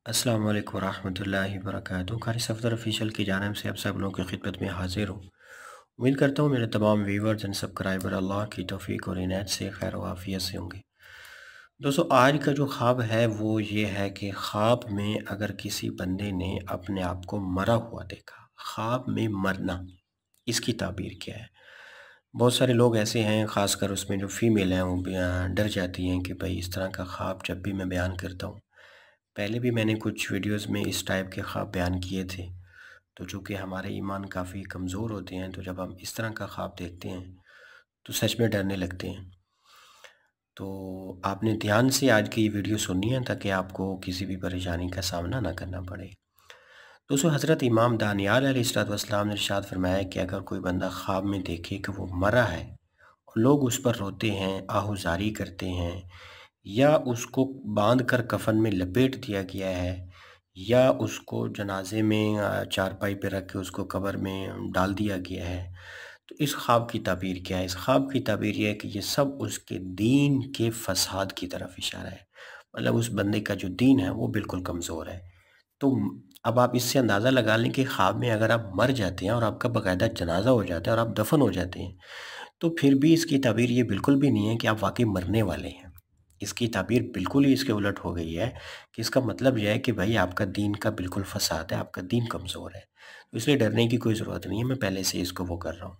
अस्सलाम वालेकुम रहमतुल्लाहि व बरकातहू। कारी सफ़दर ऑफिशियल की जानिब से आप सब लोगों की खिदमत में हाजिर हूँ। उम्मीद करता हूँ मेरे तमाम व्यूवर्स एंड सब्सक्राइबर अल्लाह की तौफीक और इनायत से खैर व आफियत से होंगे। दोस्तों, आज का जो ख्वाब है वो ये है कि ख्वाब में अगर किसी बंदे ने अपने आप को मरा हुआ देखा, ख्वाब में मरना, इसकी ताबीर क्या है। बहुत सारे लोग ऐसे हैं, ख़ासकर उसमें जो फ़ीमेल हैं वो डर जाती हैं कि भाई इस तरह का ख्वाब जब भी मैं बयान करता हूँ। पहले भी मैंने कुछ वीडियोस में इस टाइप के ख्वाब बयान किए थे। तो चूँकि हमारे ईमान काफ़ी कमज़ोर होते हैं, तो जब हम इस तरह का ख्वाब देखते हैं तो सच में डरने लगते हैं। तो आपने ध्यान से आज की ये वीडियो सुननी है ताकि आपको किसी भी परेशानी का सामना ना करना पड़े। दोस्तों, हज़रत इमाम दानियाल अलैहिस्सलाम ने इरशाद फरमाया कि अगर कोई बंदा ख्वाब में देखे कि वो मरा है और लोग उस पर रोते हैं, आहुजारी करते हैं, या उसको बांध कर कफन में लपेट दिया गया है, या उसको जनाजे में चारपाई पे रख के उसको कब्र में डाल दिया गया है, तो इस ख्वाब की ताबीर क्या है। इस ख्वाब की ताबीर यह है कि ये सब उसके दीन के फसाद की तरफ इशारा है। मतलब उस बंदे का जो दीन है वो बिल्कुल कमज़ोर है। तो अब आप इससे अंदाज़ा लगा लें कि ख्वाब में अगर आप मर जाते हैं और आपका बाकायदा जनाजा हो जाता है और आप दफन हो जाते हैं, तो फिर भी इसकी ताबीर ये बिल्कुल भी नहीं है कि आप वाक़ई मरने वाले हैं। इसकी ताबीर बिल्कुल ही इसके उलट हो गई है कि इसका मतलब यह है कि भाई आपका दीन का बिल्कुल फ़साद है, आपका दीन कमज़ोर है। तो इसलिए डरने की कोई ज़रूरत नहीं है, मैं पहले से इसको वो कर रहा हूँ।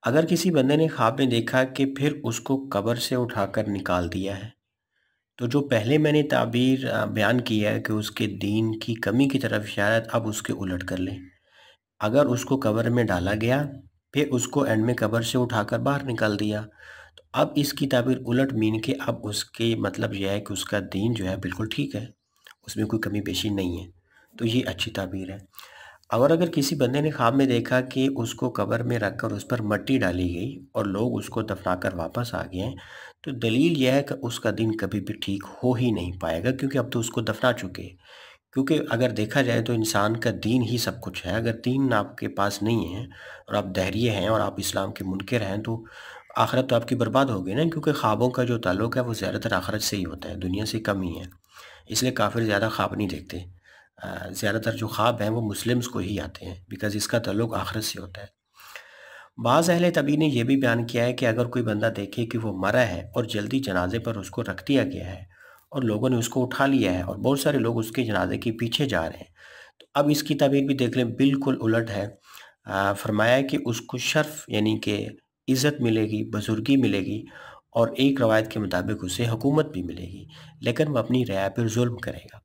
अगर किसी बंदे ने ख्वाब में देखा कि फिर उसको कब्र से उठाकर निकाल दिया है, तो जो पहले मैंने ताबीर बयान की है कि उसके दीन की कमी की तरफ शायद अब उसके उलट कर लें। अगर उसको कब्र में डाला गया, फिर उसको एंड में कब्र से उठाकर बाहर निकाल दिया, तो अब इसकी ताबीर उलट मीन के अब उसके मतलब यह है कि उसका दीन जो है बिल्कुल ठीक है, उसमें कोई कमी पेशी नहीं है। तो ये अच्छी ताबीर है। और अगर किसी बंदे ने ख्वाब में देखा कि उसको कब्र में रखकर उस पर मिट्टी डाली गई और लोग उसको दफनाकर वापस आ गए हैं, तो दलील यह है कि उसका दिन कभी भी ठीक हो ही नहीं पाएगा, क्योंकि अब तो उसको दफना चुके हैं। क्योंकि अगर देखा जाए तो इंसान का दीन ही सब कुछ है। अगर दीन आपके पास नहीं है और आप दहरिये हैं और आप इस्लाम के मुनकिर हैं, तो आखिरत तो आपकी बर्बाद होगी ना, क्योंकि ख्वाबों का जो ताल्लुक है वो ज़्यादातर आखिरत से ही होता है, दुनिया से कम ही है। इसलिए काफ़िर ज़्यादा ख्वाब नहीं देखते। ज़्यादातर जो ख्वाब हैं वो मुस्लिम्स को ही आते हैं, बिकॉज़ इसका ताल्लुक आखिरत से होता है। बाज़ अहले तबी ने यह भी बयान किया है कि अगर कोई बंदा देखे कि वो मरा है और जल्दी जनाजे पर उसको रख दिया गया है और लोगों ने उसको उठा लिया है और बहुत सारे लोग उसके जनाजे के पीछे जा रहे हैं, तो अब इसकी ताबीर भी देख लें, बिल्कुल उलट है। फरमाया है कि उसको शर्फ़ यानी कि इज़्ज़त मिलेगी, बुज़ुर्गी मिलेगी, और एक रवायत के मुताबिक उसे हुकूमत भी मिलेगी, लेकिन वो अपनी रियाया पर ज़ुल्म करेगा।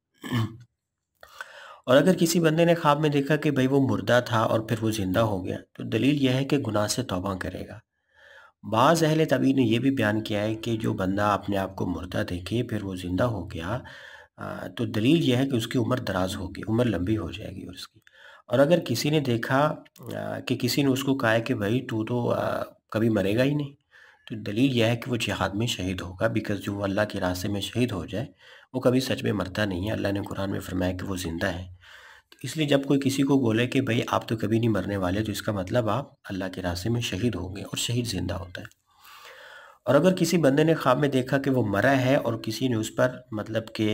और अगर किसी बंदे ने ख्वाब में देखा कि भाई वो मुर्दा था और फिर वो ज़िंदा हो गया, तो दलील यह है कि गुनाह से तौबा करेगा। बाज़ अहले तबी ने यह भी बयान किया है कि जो बंदा अपने आप को मुर्दा देखे फिर वो ज़िंदा हो गया, तो दलील यह है कि उसकी उम्र दराज होगी, उम्र लंबी हो जाएगी उसकी। और अगर किसी ने देखा कि किसी ने उसको कहा है कि भाई तू तो कभी मरेगा ही नहीं, तो दलील यह है कि वो जिहाद में शहीद होगा, बिकॉज़ जो अल्लाह के रास्ते में शहीद हो जाए वो कभी सच में मरता नहीं है। अल्लाह ने कुरान में फरमाया कि वो ज़िंदा है। तो इसलिए जब कोई किसी को बोले कि भाई आप तो कभी नहीं मरने वाले, तो इसका मतलब आप अल्लाह के रास्ते में शहीद होंगे, और शहीद ज़िंदा होता है। और अगर किसी बंदे ने ख्वाब में देखा कि वो मरा है और किसी ने उस पर मतलब कि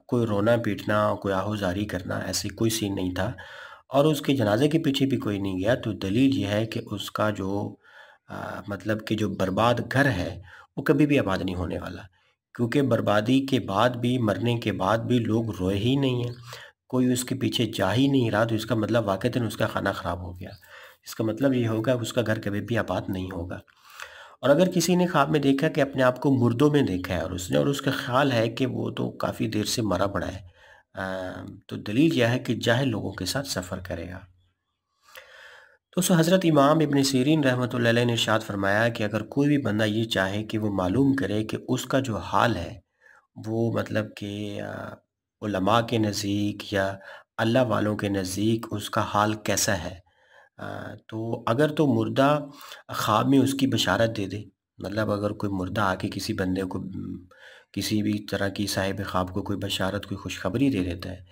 कोई रोना-पीटना, कोई आहोज़ारी करना, ऐसे कोई सीन नहीं था और उसके जनाज़े के पीछे भी कोई नहीं गया, तो दलील ये है कि उसका जो मतलब कि जो बर्बाद घर है, वो कभी भी आबाद नहीं होने वाला। क्योंकि बर्बादी के बाद भी, मरने के बाद भी लोग रोए ही नहीं हैं, कोई उसके पीछे जा ही नहीं रहा, तो इसका मतलब वाक़ईतन उसका खाना ख़राब हो गया। इसका मतलब ये होगा उसका घर कभी भी आबाद नहीं होगा। और अगर किसी ने ख्वाब में देखा कि अपने आप को मुर्दों में देखा है और उसने, और उसका ख़्याल है कि वो तो काफ़ी देर से मरा पड़ा है, तो दलील यह है कि जाहिल लोगों के साथ सफ़र करेगा। दोस्तों, हज़रत इमाम इब्न सीरीन रहमतुल्लाह अलैह ने इरशाद फरमाया कि अगर कोई भी बंदा ये चाहे कि वो मालूम करे कि उसका जो हाल है वो मतलब कि उलमा के नज़दीक या अल्लाह वालों के नज़दीक उसका हाल कैसा है, तो अगर तो मुर्दा ख्वाब में उसकी बशारत दे दे, मतलब अगर कोई मुर्दा आके किसी बंदे को किसी भी तरह की साहिब ख्वाब को कोई बशारत, कोई खुशखबरी दे देता है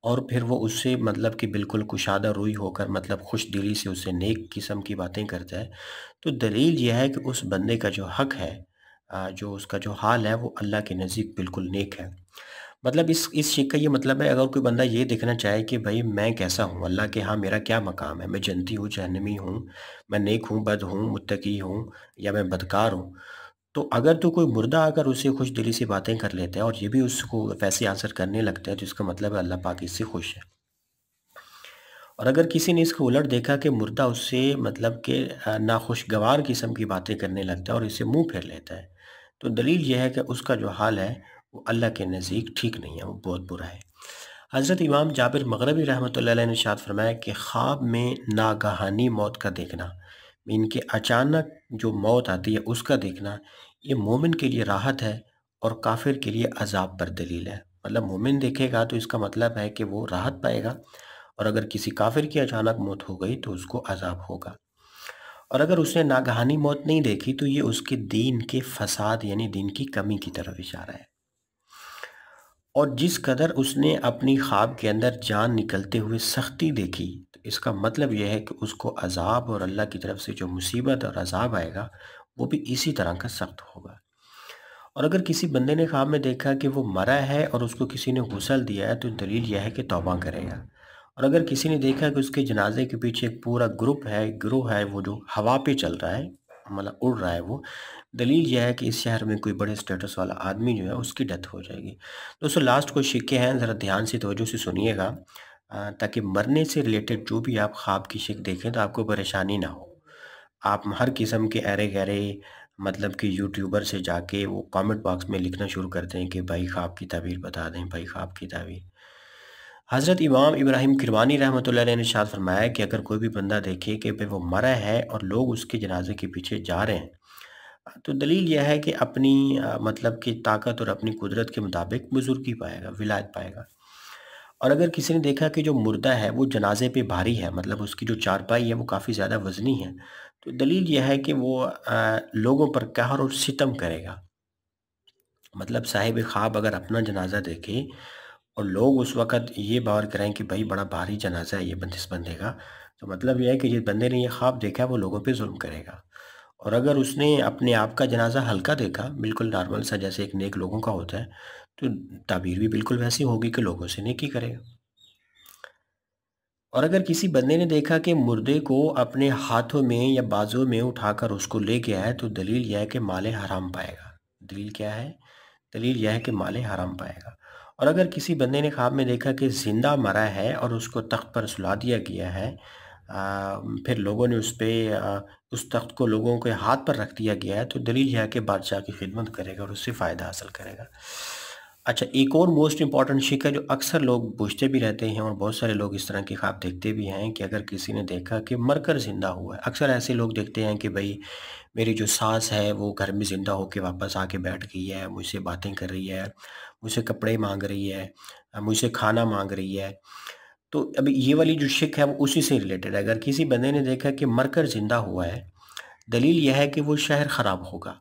और फिर वो उससे मतलब कि बिल्कुल कुशादा रूई होकर, मतलब खुश दिली से उससे नेक किस्म की बातें करता है, तो दलील यह है कि उस बंदे का जो हक़ है, जो उसका जो हाल है वो अल्लाह के नज़दीक बिल्कुल नेक है। मतलब इस शिक का ये मतलब है, अगर कोई बंदा ये देखना चाहे कि भाई मैं कैसा हूँ, अल्लाह के यहाँ मेरा क्या मकाम है, मैं जन्नती हूँ, जहन्नमी हूँ, मैं नेक हूँ, बद हूँ, मुत्तकी हूँ या मैं बदकार हूँ, तो अगर तो कोई मुर्दा अगर उससे खुश दिली से बातें कर लेता है और ये भी उसको वैसे आंसर करने लगता है, तो इसका मतलब है अल्लाह पाक इससे खुश है। और अगर किसी ने इसको उलट देखा कि मुर्दा उससे मतलब कि नाखुशगवार किस्म की बातें करने लगता है और इससे मुंह फेर लेता है, तो दलील यह है कि उसका जो हाल है वो अल्लाह के नज़दीक ठीक नहीं है, वो बहुत बुरा है। हज़रत इमाम जाबिर मग़रिबी रहमतुल्लाह अलैह ने इरशाद फरमाया कि ख्वाब में नागहानी मौत का देखना, इनके अचानक जो मौत आती है उसका देखना, ये मोमिन के लिए राहत है और काफिर के लिए अजाब पर दलील है। मतलब मोमिन देखेगा तो इसका मतलब है कि वो राहत पाएगा, और अगर किसी काफिर की अचानक मौत हो गई तो उसको अजाब होगा। और अगर उसने नागहानी मौत नहीं देखी तो ये उसके दीन के फसाद यानी दीन की कमी की तरफ इशारा है। और जिस कदर उसने अपनी ख्वाब के अंदर जान निकलते हुए सख्ती देखी, तो इसका मतलब यह है कि उसको अजाब और अल्लाह की तरफ से जो मुसीबत और अजाब आएगा वो भी इसी तरह का सख्त होगा। और अगर किसी बंदे ने ख्वाब में देखा कि वो मरा है और उसको किसी ने गुस्ल दिया है, तो दलील यह है कि तौबा करेगा। और अगर किसी ने देखा कि उसके जनाजे के पीछे एक पूरा ग्रुप है, गिरोह है, वो जो हवा पे चल रहा है, मतलब उड़ रहा है, वो दलील यह है कि इस शहर में कोई बड़े स्टेटस वाला आदमी जो है उसकी डेथ हो जाएगी। दोस्तों लास्ट कुछ शिक्के हैं, ज़रा ध्यान से तवज्जो से सुनिएगा, ताकि मरने से रिलेटेड जो भी आप ख्वाब की शिक देखें तो आपको परेशानी ना हो। आप हर किस्म के अरे-गहरे मतलब कि यूट्यूबर से जाके वो कमेंट बॉक्स में लिखना शुरू करते हैं कि भाई ख्वाब की ताबीर बता दें, भाई ख्वाब की ताबीर। हज़रत इमाम इब्राहिम किरमानी रहमतुल्लाह अलैह ने इरशाद फरमाया कि अगर कोई भी बंदा देखे कि भाई वो मरा है और लोग उसके जनाजे के पीछे जा रहे हैं, तो दलील यह है कि अपनी मतलब कि ताकत और अपनी कुदरत के मुताबिक बुजुर्गी पाएगा, विलायत पाएगा। और अगर किसी ने देखा कि जो मुर्दा है वो जनाजे पे भारी है, मतलब उसकी जो चारपाई है वो काफ़ी ज़्यादा वज़नी है, तो दलील यह है कि वो लोगों पर कहर और सितम करेगा। मतलब साहिब ख्वाब अगर अपना जनाजा देखे और लोग उस वक़्त ये बावर कराएँ कि भाई बड़ा भारी जनाज़ा है ये इस बंदे का, तो मतलब ये है कि जिस बंदे ने ये ख्वाब देखा है वो लोगों पे ज़ुल्म करेगा। और अगर उसने अपने आप का जनाज़ा हल्का देखा, बिल्कुल नॉर्मल सा जैसे एक नेक लोगों का होता है, तो ताबीर भी बिल्कुल वैसी होगी कि लोगों से नेकी करेगा। और अगर किसी बंदे ने देखा कि मुर्दे को अपने हाथों में या बाजुओं में उठाकर उसको ले गया है, तो दलील यह है कि माले हराम पाएगा। दलील क्या है? दलील यह है कि माले हराम पाएगा। और अगर किसी बंदे ने ख्वाब में देखा कि ज़िंदा मरा है और उसको तख्त पर सुला दिया गया है, फिर लोगों ने उस तख्त को लोगों के हाथ पर रख दिया गया है, तो दलील यह है कि बादशाह की खिदमत करेगा और उससे फ़ायदा हासिल करेगा। अच्छा, एक और मोस्ट इम्पॉर्टेंट शिक है जो अक्सर लोग पूछते भी रहते हैं और बहुत सारे लोग इस तरह के ख्वाब देखते भी हैं कि अगर किसी ने देखा कि मरकर ज़िंदा हुआ है। अक्सर ऐसे लोग देखते हैं कि भई मेरी जो सास है वो घर में ज़िंदा होके वापस आके बैठ गई है, मुझसे बातें कर रही है, मुझसे कपड़े माँग रही है, मुझसे खाना माँग रही है। तो अभी ये वाली जो शिक है वो उसी से रिलेटेड है। अगर किसी बंदे ने देखा कि मरकर ज़िंदा हुआ है, दलील यह है कि वो शहर ख़राब होगा।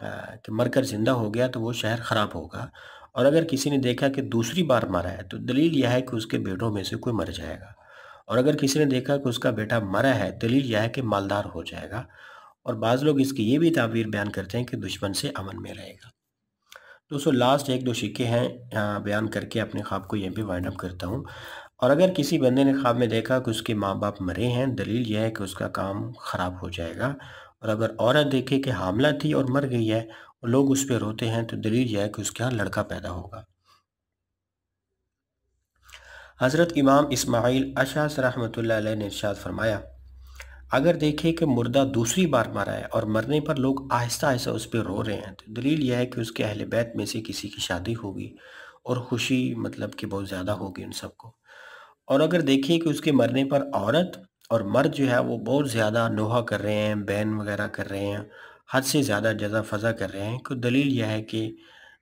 कि मरकर ज़िंदा हो गया तो वो शहर ख़राब होगा। और अगर किसी ने देखा कि दूसरी बार मरा है, तो दलील यह है कि उसके बेटों में से कोई मर जाएगा। और अगर किसी ने देखा कि उसका बेटा मरा है, दलील यह है कि मालदार हो जाएगा। और बाज़ लोग इसकी ये भी ताबीर बयान करते हैं कि दुश्मन से अमन में रहेगा। दोस्तों लास्ट 1-2 सिक्के हैं, बयान करके अपने ख्वाब को यहीं पे वाइंड अप करता हूँ। और अगर किसी बंदे ने ख्वाब में देखा कि उसके माँ-बाप मरे हैं, दलील यह है कि उसका काम ख़राब हो जाएगा। और अगर औरत देखे कि हामिला थी और मर गई है और लोग उस पे रोते हैं, तो दलील यह है कि उसके यहाँ लड़का पैदा होगा। हज़रत इमाम इस्माइल अशअस रहमतुल्लाह अलैह ने इरशाद फरमाया, अगर देखे कि मुर्दा दूसरी बार मरा है और मरने पर लोग आहिस्ता-आहिस्ता उस पे रो रहे हैं, तो दलील यह है कि उसके अहले बैत में से किसी की शादी होगी और खुशी मतलब कि बहुत ज़्यादा होगी उन सबको। और अगर देखिए कि उसके मरने पर औरत और मर्द जो है वो बहुत ज़्यादा नोहा कर रहे हैं, बैन वगैरह कर रहे हैं, हद से ज़्यादा जज़ा फ़ज़ा कर रहे हैं, तो दलील यह है कि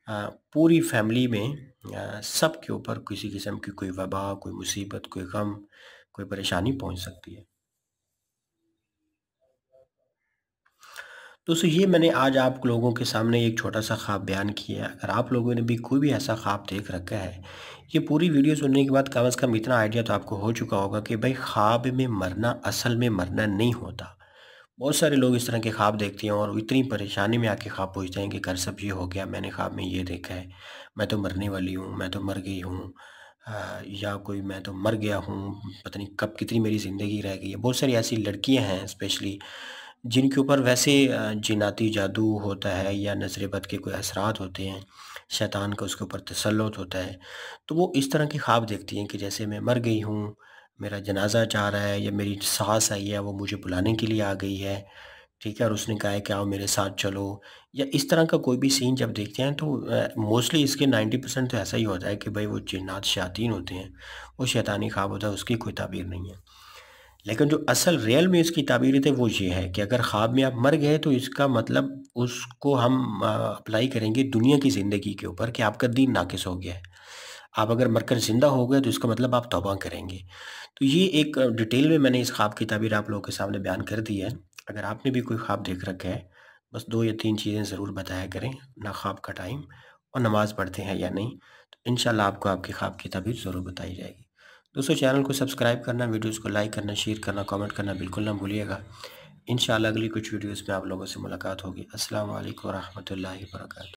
पूरी फैमिली में सब के ऊपर किसी किस्म की कोई वबा, कोई मुसीबत, कोई गम, कोई परेशानी पहुंच सकती है। दोस्तों ये मैंने आज आप लोगों के सामने एक छोटा सा ख्वाब बयान किया है। अगर आप लोगों ने भी कोई भी ऐसा ख्वाब देख रखा है, ये पूरी वीडियो सुनने के बाद कम से कम इतना आइडिया तो आपको हो चुका होगा कि भाई ख्वाब में मरना असल में मरना नहीं होता। बहुत सारे लोग इस तरह के ख्वाब देखते हैं और इतनी परेशानी में आके ख्वाब पूछते हैं कि कर सब ये हो गया, मैंने ख्वाब में ये देखा है, मैं तो मरने वाली हूँ, मैं तो मर गई हूँ, या कोई मैं तो मर गया हूँ, पता नहीं कब कितनी मेरी ज़िंदगी रह गई है। बहुत सारी ऐसी लड़कियां हैं स्पेशली जिनके ऊपर वैसे जिनाती जादू होता है या नज़र बद के कोई असरात होते हैं, शैतान का उसके ऊपर तसल्लुत होता है। तो वो इस तरह के ख्वाब देखती हैं कि जैसे मैं मर गई हूँ, मेरा जनाजा चाह रहा है, या मेरी सास आई है वो मुझे बुलाने के लिए आ गई है, ठीक है, और उसने कहा है कि आओ मेरे साथ चलो, या इस तरह का कोई भी सीन जब देखते हैं तो मोस्टली इसके 90% तो ऐसा ही होता है कि भाई वो जिन्नात शायातीन होते हैं, वो शैतानी ख्वाब होता है, उसकी कोई ताबीर नहीं है। लेकिन जो असल रियल में इसकी ताबीर है वो ये है कि अगर ख्वाब में आप मर गए तो इसका मतलब उसको हम अप्लाई करेंगे दुनिया की ज़िंदगी के ऊपर कि आपका दीन नाकिस हो गया है। आप अगर मरकर ज़िंदा हो गए तो इसका मतलब आप तौबा करेंगे। तो ये एक डिटेल में मैंने इस ख्वाब की ताबीर आप लोगों के सामने बयान कर दी है। अगर आपने भी कोई ख्वाब देख रखा है, बस 2 या 3 चीज़ें ज़रूर बताया करें, ना ख्वाब का टाइम और नमाज़ पढ़ते हैं या नहीं, तो इंशाल्लाह आपको आपके ख्वाब की ताबीर ज़रूर बताई जाएगी। दोस्तों, चैनल को सब्सक्राइब करना, वीडियोज़ को लाइक करना, शेयर करना, कमेंट करना बिल्कुल ना भूलिएगा। इंशाल्लाह अगली कुछ वीडियोज़ में आप लोगों से मुलाकात होगी। अस्सलाम वालेकुम व रहमतुल्लाहि व बरकातहू।